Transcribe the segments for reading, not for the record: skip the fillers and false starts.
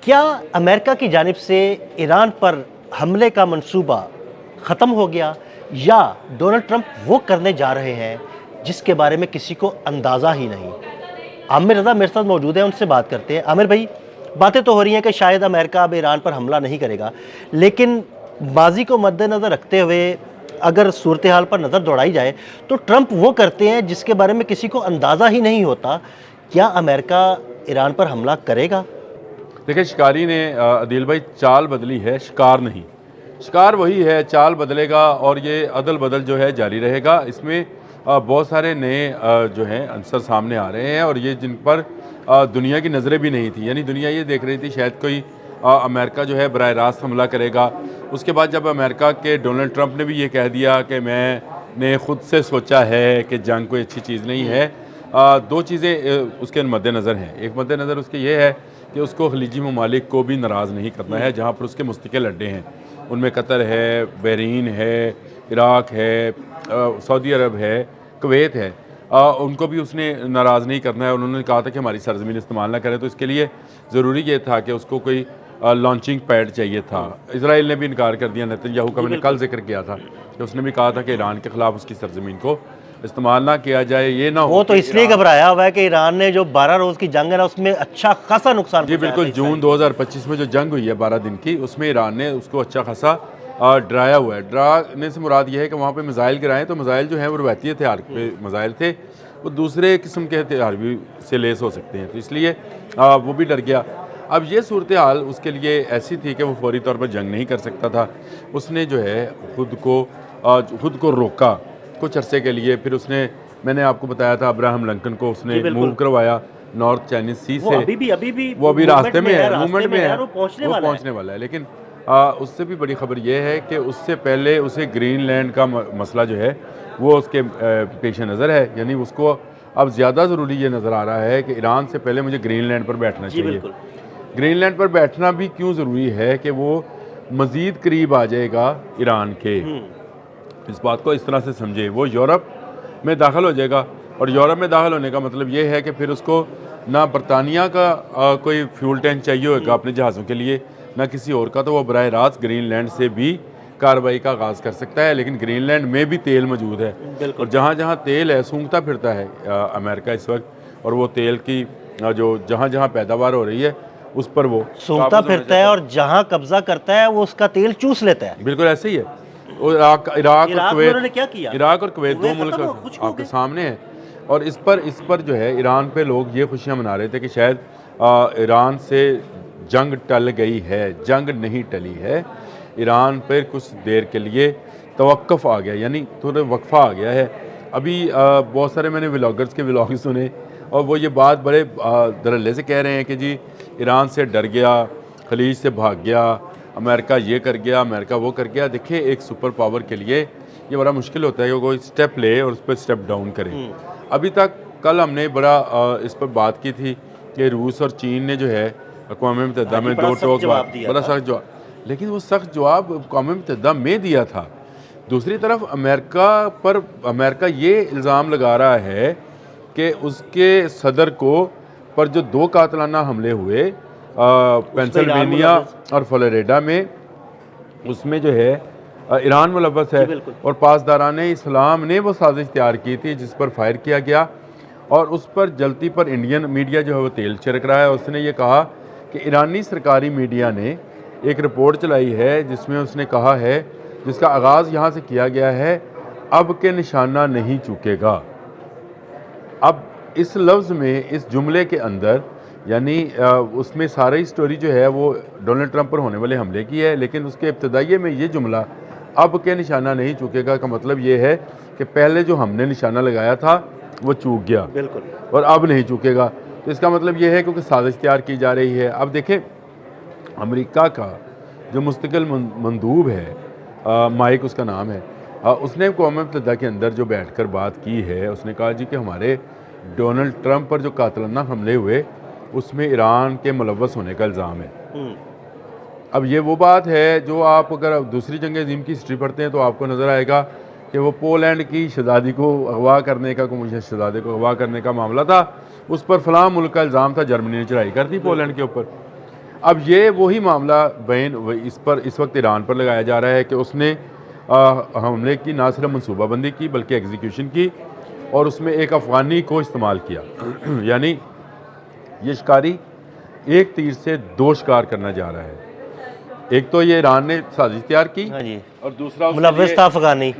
کیا امریکہ کی جانب سے ایران پر حملے کا منصوبہ ختم ہو گیا یا ڈونلڈ ٹرمپ وہ کرنے جا رہے ہیں جس کے بارے میں کسی کو اندازہ ہی نہیں؟ عامر رضا میرے ساتھ موجود ہیں، ان سے بات کرتے ہیں۔ عامر بھائی، باتیں تو ہو رہی ہیں کہ شاید امریکہ اب ایران پر حملہ نہیں کرے گا، لیکن ماضی کو مد نظر رکھتے ہوئے اگر صورتحال پر نظر دوڑائی جائے تو ٹرمپ وہ کرتے ہیں جس کے بارے میں کسی کو اندازہ ہی نہیں ہوتا۔ کیا امریکہ ایران پر حملہ کرے گا؟ دیکھیں، شکاری نے عدیل بھائی چال بدلی ہے، شکار نہیں۔ شکار وہی ہے، چال بدلے گا اور یہ عدل بدل جو ہے جاری رہے گا۔ اس میں بہت سارے نئے جو ہیں عنصر سامنے آ رہے ہیں، اور یہ جن پر دنیا کی نظریں بھی نہیں تھیں۔ یعنی دنیا یہ دیکھ رہی تھی شاید کوئی امریکہ جو ہے براہ راست حملہ کرے گا۔ اس کے بعد جب امریکہ کے ڈونلڈ ٹرمپ نے بھی یہ کہہ دیا کہ میں نے خود سے سوچا ہے کہ جنگ کوئی اچھی چیز نہیں ہے، دو چیزیں اس کے مد نظر ہیں۔ ایک مد نظر اس کے یہ ہے کہ اس کو خلیجی ممالک کو بھی ناراض نہیں کرنا ہے جہاں پر اس کے مستقل اڈے ہیں۔ ان میں قطر ہے، بحرین ہے، عراق ہے، سعودی عرب ہے، کویت ہے۔ ان کو بھی اس نے ناراض نہیں کرنا ہے۔ انہوں نے کہا تھا کہ ہماری سرزمین استعمال نہ کرے، تو اس کے لیے ضروری یہ تھا کہ اس کو کوئی لانچنگ پیڈ چاہیے تھا۔ اسرائیل نے بھی انکار کر دیا، نیتن یاہو کا میں نے کل ذکر کیا تھا کہ اس نے بھی کہا تھا کہ ایران کے خلاف اس کی سرزمین کو استعمال نہ کیا جائے۔ یہ نہ ہو وہ تو اس لیے گھبرایا ہوا ہے کہ ایران نے جو 12 روز کی جنگ ہے نا، اس میں اچھا خاصا نقصان جی بالکل، جون 2025 میں جو جنگ ہوئی ہے 12 دن کی، اس میں ایران نے اس کو اچھا خاصا ڈرایا ہوا ہے۔ ڈرانے سے مراد یہ ہے کہ وہاں پہ میزائل گرائیں، تو میزائل جو ہیں وہ روایتی ہتھیار پہ میزائل تھے، وہ دوسرے قسم کے ہتھیار بھی سے لیس ہو سکتے ہیں، تو اس لیے وہ بھی ڈر گیا۔ اب یہ صورتحال اس کے لیے ایسی تھی کہ وہ فوری طور پر جنگ نہیں کر سکتا تھا۔ اس نے جو ہے خود کو روکا کچھ عرصے کے لیے۔ پھر اس نے، میں نے آپ کو بتایا تھا، ابراہم لنکن کو اس نے موو کروایا نارتھ چائنیز سی سے۔ وہ ابھی راستے میں ہے، موومنٹ میں ہے، وہ پہنچنے والا ہے۔ لیکن اس سے بھی بڑی خبر یہ ہے کہ اس سے پہلے اسے گرین لینڈ کا مسئلہ جو ہے وہ اس کے پیش نظر ہے۔ یعنی اس کو اب زیادہ ضروری یہ نظر آ رہا ہے کہ ایران سے پہلے مجھے گرین لینڈ پر بیٹھنا چاہیے۔ گرین لینڈ پر بیٹھنا بھی کیوں ضروری ہے کہ وہ مزید قریب آ جائے گا ایران کے۔ اس بات کو اس طرح سے سمجھے، وہ یورپ میں داخل ہو جائے گا، اور یورپ میں داخل ہونے کا مطلب یہ ہے کہ پھر اس کو نہ برطانیہ کا کوئی فیول ٹینک چاہیے ہوگا اپنے جہازوں کے لیے، نہ کسی اور کا، تو وہ براہ راست گرین لینڈ سے بھی کارروائی کا آغاز کر سکتا ہے۔ لیکن گرین لینڈ میں بھی تیل موجود ہے، اور جہاں جہاں تیل ہے سونگتا پھرتا ہے امریکہ اس وقت، اور وہ تیل کی جو جہاں جہاں پیداوار ہو رہی ہے اس پر وہ سونگتا پھرتا ہے، اور جہاں قبضہ کرتا ہے وہ اس کا تیل چوس لیتا ہے۔ بالکل ایسے ہی ہے۔ عراق اور کویت دو ملک آپ کے سامنے ہیں، اور اس پر جو ہے ایران پہ لوگ یہ خوشیاں منا رہے تھے کہ شاید ایران سے جنگ ٹل گئی ہے۔ جنگ نہیں ٹلی ہے، ایران پہ کچھ دیر کے لیے توقف آ گیا، یعنی تھوڑا وقفہ آ گیا ہے۔ ابھی بہت سارے میں نے ولاگرز کے ولاگ سنے، اور وہ یہ بات بڑے دھڑلے سے کہہ رہے ہیں کہ جی ایران سے ڈر گیا، خلیج سے بھاگ گیا، امریکہ یہ کر گیا، امریکہ وہ کر گیا۔ دیکھیں، ایک سپر پاور کے لیے یہ بڑا مشکل ہوتا ہے کہ کوئی سٹیپ لے اور اس پہ سٹیپ ڈاؤن کرے۔ ابھی تک کل ہم نے بڑا اس پر بات کی تھی کہ روس اور چین نے جو ہے اقوام متحدہ میں بڑا سخت جواب، لیکن وہ سخت جواب اقوام متحدہ میں دیا تھا۔ دوسری طرف امریکہ یہ الزام لگا رہا ہے کہ اس کے صدر پر جو 2 قاتلانہ حملے ہوئے پینسلوینیا اور فلوریڈا میں، اس میں جو ہے ایران ملوث ہے، اور پاسداران اسلام نے وہ سازش تیار کی تھی جس پر فائر کیا گیا، اور اس پر جلتی پر انڈین میڈیا جو ہے وہ تیل چھڑک رہا ہے۔ اس نے یہ کہا کہ ایرانی سرکاری میڈیا نے ایک رپورٹ چلائی ہے جس میں اس نے کہا ہے، جس کا آغاز یہاں سے کیا گیا ہے، اب کے نشانہ نہیں چوکے گا۔ اب اس لفظ میں، اس جملے کے اندر، یعنی اس میں ساری سٹوری جو ہے وہ ڈونلڈ ٹرمپ پر ہونے والے حملے کی ہے، لیکن اس کے ابتدائیے میں یہ جملہ اب کے نشانہ نہیں چوکے گا کا مطلب یہ ہے کہ پہلے جو ہم نے نشانہ لگایا تھا وہ چوک گیا، اور اب نہیں چوکے گا۔ تو اس کا مطلب یہ ہے کیونکہ سازش تیار کی جا رہی ہے۔ اب دیکھیں، امریکہ کا جو مستقل مندوب ہے، مائک اس کا نام ہے، اس نے اقوام متحدہ کے اندر جو بیٹھ کر بات کی ہے، اس نے کہا جی کہ ہمارے ڈونلڈ ٹرمپ پر جو قاتلانہ حملے ہوئے اس میں ایران کے ملوث ہونے کا الزام ہے۔ اب یہ وہ بات ہے جو آپ اگر دوسری جنگ عظیم کی ہسٹری پڑھتے ہیں تو آپ کو نظر آئے گا کہ وہ پولینڈ کی شہزادی کو اغوا کرنے کا شہزادے کو اغوا کرنے کا معاملہ تھا، اس پر فلاں ملک کا الزام تھا، جرمنی نے چڑھائی کر دی پولینڈ کے اوپر۔ اب یہ وہی معاملہ بین اس وقت ایران پر لگایا جا رہا ہے کہ اس نے حملے کی نہ صرف منصوبہ بندی کی بلکہ ایگزیکیوشن کی، اور اس میں ایک افغانی کو استعمال کیا یعنی یہ شکاری ایک تیر سے 2 شکار کرنا جا رہا ہے. ایک تو یہ ایران نے سازش تیار کی، اور دوسرا ملوث تھا افغانی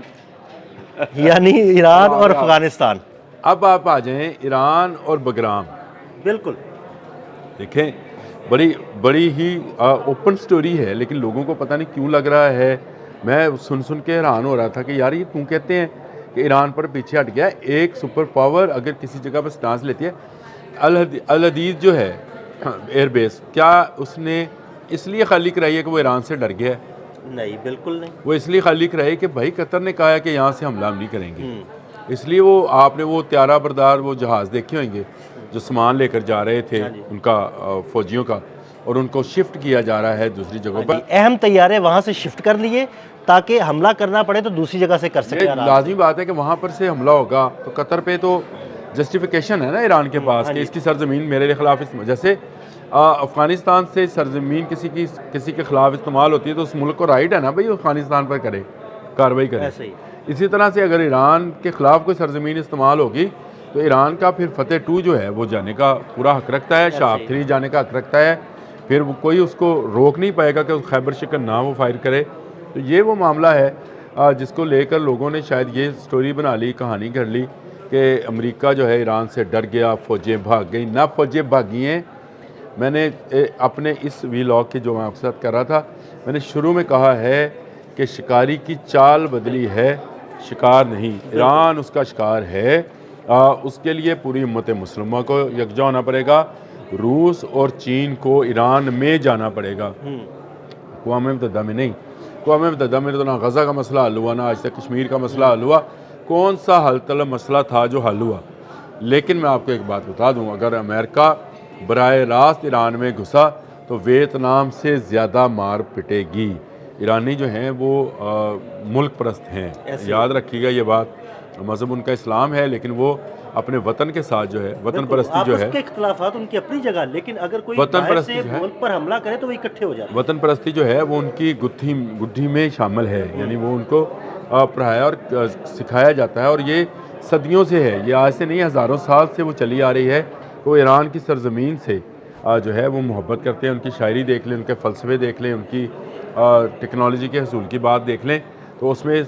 یعنی ایران اور افغانستان. اب آپ آ جائیں ایران اور بگرام. بالکل دیکھیں بڑی ہی اوپن سٹوری ہے، لیکن لوگوں کو پتہ نہیں کیوں لگ رہا ہے. میں سن کے حیران ہو رہا تھا کہ یار یہ کیوں کہتے ہیں کہ ایران پر پیچھے ہٹ گیا. ایک سپر پاور اگر کسی جگہ پر سٹانس لیتی ہے، الحدیث جو ہے ایئر بیس، کیا اس نے اس لیے خالی کرائی ہے کہ وہ ایران سے ڈر گیا ہے؟ نہیں، بالکل نہیں. وہ اس لیے خالی کرائی کہ بھائی قطر نے کہا ہے کہ یہاں سے حملہ ہم نہیں کریں گے، اس لیے آپ نے وہ طیارہ بردار وہ جہاز دیکھے ہوئیں گے جو سامان لے کر جا رہے تھے ان کا فوجیوں کا، اور ان کو شفٹ کیا جا رہا ہے دوسری جگہوں پر. اہم طیارے وہاں سے شفٹ کر لیے تاکہ حملہ کرنا پڑے تو دوسری جگہ سے کر سکے. لازمی بات ہے کہ وہاں پر سے حملہ ہوگا تو قطر پہ تو جسٹیفیکیشن ہے نا ایران کے پاس کہ اس کی سرزمین میرے خلاف جیسے افغانستان سے سرزمین کسی کے خلاف استعمال ہوتی ہے تو اس ملک کو رائٹ ہے نا بھئی افغانستان پر کرے کارروائی کرے. اسی طرح سے اگر ایران کے خلاف کوئی سرزمین استعمال ہوگی تو ایران کا پھر فتح 2 جو ہے وہ جانے کا پورا حق رکھتا ہے، شہاب 3 جانے کا حق رکھتا ہے. پھر کوئی اس کو روک نہیں پائے گا کہ خیبر شکن نہ وہ فائر کرے. تو یہ وہ معاملہ ہے جس کو لے کر لوگوں نے شاید یہ سٹوری بنا لی، کہانی گھڑ لی کہ امریکہ جو ہے ایران سے ڈر گیا، فوجیں بھاگ گئیں. نہ فوجیں بھاگی ہیں. میں نے اپنے اس ویلاگ کی جو میں آپ کے ساتھ کر رہا تھا، میں نے شروع میں کہا ہے کہ شکاری کی چال بدلی ہے، شکار نہیں. ایران اس کا شکار ہے. اس کے لیے پوری امت مسلمہ کو یکجا ہونا پڑے گا. روس اور چین کو ایران میں جانا پڑے گا، اقوام متحدہ میں نہیں. اقوام متحدہ میں تو نہ غزہ کا مسئلہ حل ہوا، نہ آج تک کشمیر کا مسئلہ حل ہوا. کون سا حل طلب مسئلہ تھا جو حل ہوا؟ لیکن میں آپ کو ایک بات بتا دوں، اگر امریکہ براہ راست ایران میں گھسا تو ویتنام سے زیادہ مار پٹے گی. ایرانی جو ہیں وہ ملک پرست ہیں، یاد رکھیے گا یہ بات. مذہب ان کا اسلام ہے، لیکن وہ اپنے وطن کے ساتھ جو ہے وطن پرستی جو ہے، آپس کے اختلافات ان کی اپنی جگہ، لیکن اگر کوئی باہر سے ملک پر حملہ کرے تو وہ اکٹھے ہو جاتے ہیں. وطن پرستی جو ہے وہ ان کی گدھی میں شامل ہے، یعنی وہ ان کو پڑھایا اور سکھایا جاتا ہے. اور یہ صدیوں سے ہے، یہ آج سے نہیں، ہزاروں سال سے وہ چلی آ رہی ہے. وہ ایران کی سرزمین سے جو ہے وہ محبت کرتے ہیں. ان کی شاعری دیکھ لیں، ان کے فلسفے دیکھ لیں، ان کی ٹیکنالوجی کے حصول کی بات دیکھ لیں، تو اس میں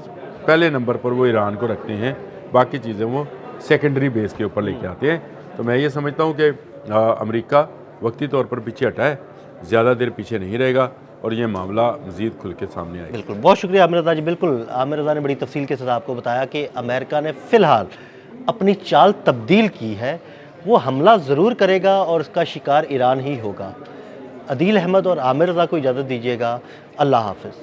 پہلے نمبر پر وہ ایران کو رکھتے ہیں. باقی چیزیں وہ سیکنڈری بیس کے اوپر لے کے آتے ہیں. تو میں یہ سمجھتا ہوں کہ امریکہ وقتی طور پر پیچھے ہٹا ہے، زیادہ دیر پیچھے نہیں رہے گا، اور یہ معاملہ مزید کھل کے سامنے آئے گا. بالکل، بہت شکریہ عامر رضا جی. بالکل عامر رضا نے بڑی تفصیل کے ساتھ آپ کو بتایا کہ امریکہ نے فی الحال اپنی چال تبدیل کی ہے. وہ حملہ ضرور کرے گا اور اس کا شکار ایران ہی ہوگا. عدیل احمد اور عامر رضا کو اجازت دیجیے گا. اللہ حافظ.